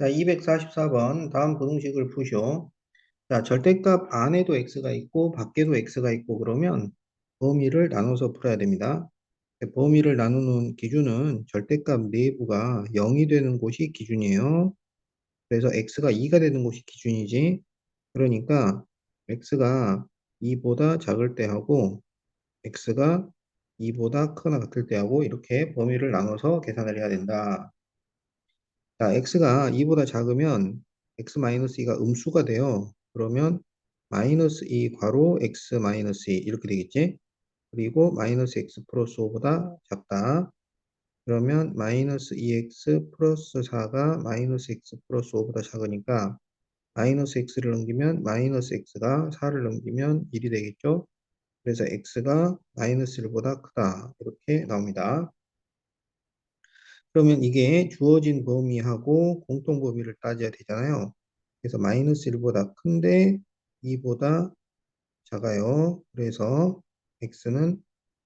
자, 244번 다음 부등식을 푸시오. 자, 절대값 안에도 x가 있고 밖에도 x가 있고 그러면 범위를 나눠서 풀어야 됩니다. 범위를 나누는 기준은 절대값 내부가 0이 되는 곳이 기준이에요. 그래서 x가 2가 되는 곳이 기준이지. 그러니까 x가 2보다 작을 때 하고 x가 2보다 크거나 같을 때 하고 이렇게 범위를 나눠서 계산을 해야 된다. 자, x가 2보다 작으면 x-2가 음수가 돼요. 그러면 마이너스 2 괄호 x 마이너스 2 이렇게 되겠지? 그리고 마이너스 x 플러스 5보다 작다. 그러면 마이너스 2x 플러스 4가 마이너스 x 플러스 5보다 작으니까 마이너스 x를 넘기면 마이너스 x가 4를 넘기면 1이 되겠죠? 그래서 x가 마이너스 1보다 크다. 이렇게 나옵니다. 그러면 이게 주어진 범위하고 공통 범위를 따져야 되잖아요. 그래서 마이너스 1보다 큰데 2보다 작아요. 그래서 x는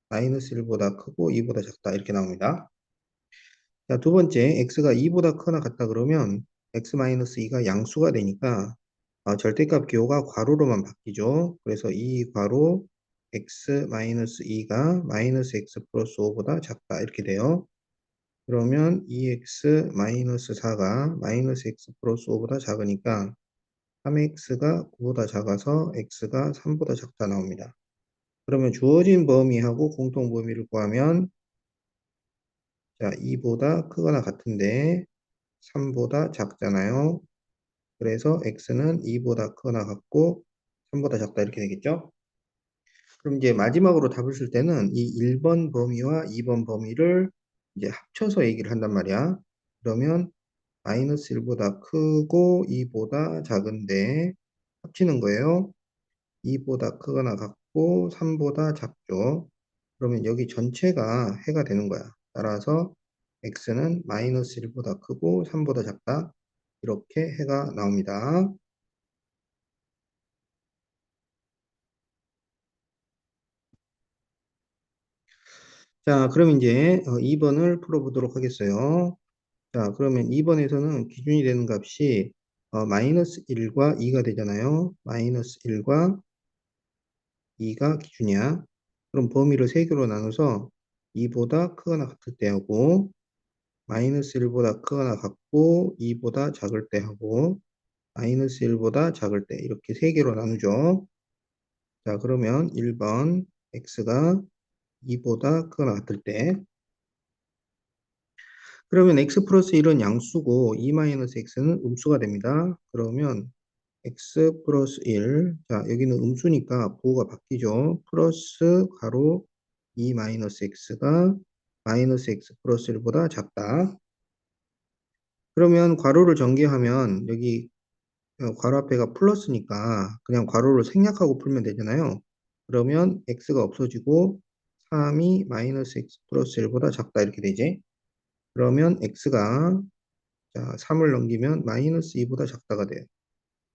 마이너스 1보다 크고 2보다 작다. 이렇게 나옵니다. 자, 두 번째, x가 2보다 크거나 같다 그러면 x-2가 양수가 되니까 절대값 기호가 괄호로만 바뀌죠. 그래서 2 괄호 x-2가 마이너스 x 플러스 5보다 작다. 이렇게 돼요. 그러면 2x-4가 마이너스 x 플러스 5보다 작으니까 3x가 9보다 작아서 x가 3보다 작다 나옵니다. 그러면 주어진 범위하고 공통 범위를 구하면 자 2보다 크거나 같은데 3보다 작잖아요. 그래서 x는 2보다 크거나 같고 3보다 작다 이렇게 되겠죠. 그럼 이제 마지막으로 답을 쓸 때는 이 1번 범위와 2번 범위를 이제 합쳐서 얘기를 한단 말이야. 그러면 마이너스 1보다 크고 2보다 작은데 합치는 거예요. 2보다 크거나 같고 3보다 작죠. 그러면 여기 전체가 해가 되는 거야. 따라서 x는 마이너스 1보다 크고 3보다 작다. 이렇게 해가 나옵니다. 자, 그럼 이제 2번을 풀어보도록 하겠어요. 자, 그러면 2번에서는 기준이 되는 값이 마이너스 1과 2가 되잖아요. 마이너스 1과 2가 기준이야. 그럼 범위를 3개로 나눠서 2보다 크거나 같을 때 하고 마이너스 1보다 크거나 같고 2보다 작을 때 하고 마이너스 1보다 작을 때 이렇게 3개로 나누죠. 자, 그러면 1번 x가 2보다 크거나 같을 때 그러면 x 플러스 1은 양수고 2 마이너스 x는 음수가 됩니다. 그러면 x 플러스 1, 자 여기는 음수니까 부호가 바뀌죠. 플러스 가로 2 마이너스 x가 마이너스 x 플러스 1보다 작다. 그러면 괄호를 전개하면 여기 괄호 앞에가 플러스니까 그냥 괄호를 생략하고 풀면 되잖아요. 그러면 x가 없어지고 3이 마이너스 x 플러스 1보다 작다 이렇게 되지. 그러면 x가 자, 3을 넘기면 마이너스 2보다 작다가 돼요.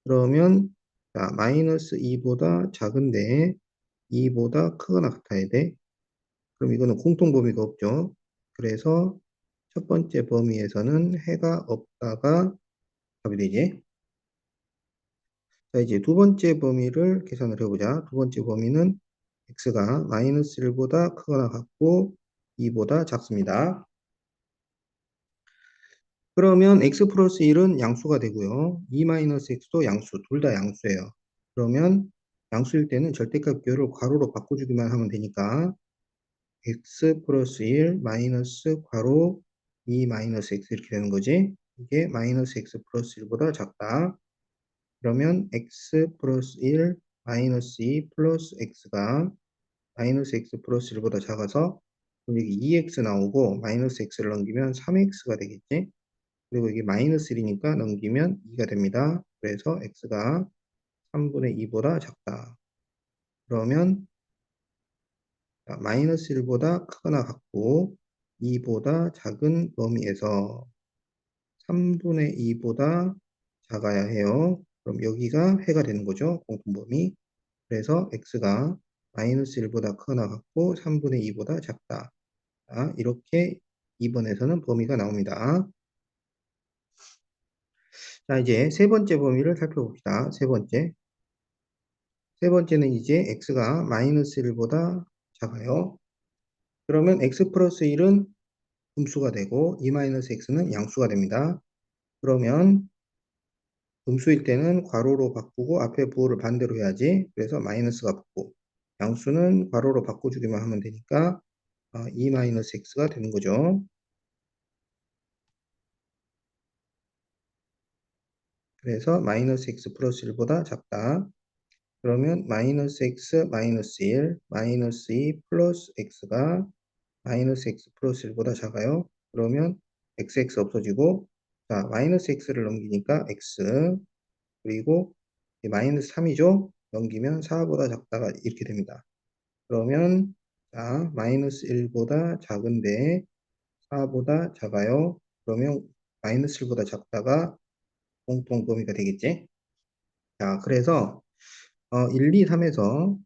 그러면 자, 마이너스 2보다 작은데 2보다 크거나 같아야 돼. 그럼 이거는 공통 범위가 없죠. 그래서 첫 번째 범위에서는 해가 없다가 답이 되지. 자, 이제 두 번째 범위를 계산을 해보자. 두 번째 범위는 x가 마이너스 1보다 크거나 같고 2보다 작습니다. 그러면 x 플러스 1은 양수가 되고요. 2 마이너스 x도 양수, 둘 다 양수예요. 그러면 양수일 때는 절대값 기호를 괄호로 바꿔주기만 하면 되니까 x 플러스 1 마이너스 괄호 2 마이너스 x 이렇게 되는 거지. 이게 마이너스 x 플러스 1보다 작다. 그러면 x 플러스 1 마이너스 2 플러스 x가 마이너스 x 플러스 1보다 작아서 그럼 여기 2x 나오고 마이너스 x를 넘기면 3x가 되겠지. 그리고 이게 마이너스 1이니까 넘기면 2가 됩니다. 그래서 x가 3분의 2보다 작다. 그러면 마이너스 1보다 크거나 같고 2보다 작은 범위에서 3분의 2보다 작아야 해요. 그럼 여기가 해가 되는 거죠. 공통범위. 그래서 x가 마이너스 1보다 크거나 같고 3분의 2보다 작다. 자, 이렇게 2번에서는 범위가 나옵니다. 자, 이제 세 번째 범위를 살펴봅시다. 세 번째. 세 번째는 이제 x가 마이너스 1보다 작아요. 그러면 x 플러스 1은 음수가 되고 2 마이너스 x는 양수가 됩니다. 그러면 음수일 때는 괄호로 바꾸고 앞에 부호를 반대로 해야지. 그래서 마이너스가 붙고 양수는 괄호로 바꿔주기만 하면 되니까 2 마이너스 x가 되는 거죠. 그래서 마이너스 x 플러스 1보다 작다. 그러면 마이너스 x 마이너스 1 마이너스 2 플러스 x가 마이너스 x 플러스 1보다 작아요. 그러면 xx 없어지고 자 마이너스 x를 넘기니까 x 그리고 마이너스 3이죠. 넘기면 4보다 작다가 이렇게 됩니다. 그러면 자 마이너스 1보다 작은데 4보다 작아요. 그러면 마이너스 1보다 작다가 공통 범위가 되겠지. 자 그래서 1, 2, 3에서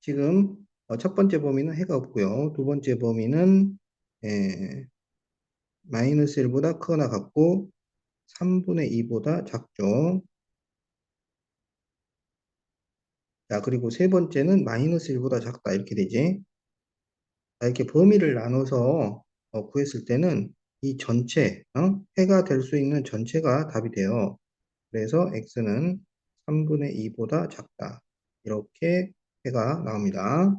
지금 첫 번째 범위는 해가 없고요. 두 번째 범위는 예, 마이너스 1보다 크거나 같고 3분의 2보다 작죠. 자, 그리고 세 번째는 마이너스 1보다 작다 이렇게 되지. 자, 이렇게 범위를 나눠서 구했을 때는 이 전체, 해가 될 수 있는 전체가 답이 돼요. 그래서 x는 3분의 2보다 작다. 이렇게 해가 나옵니다.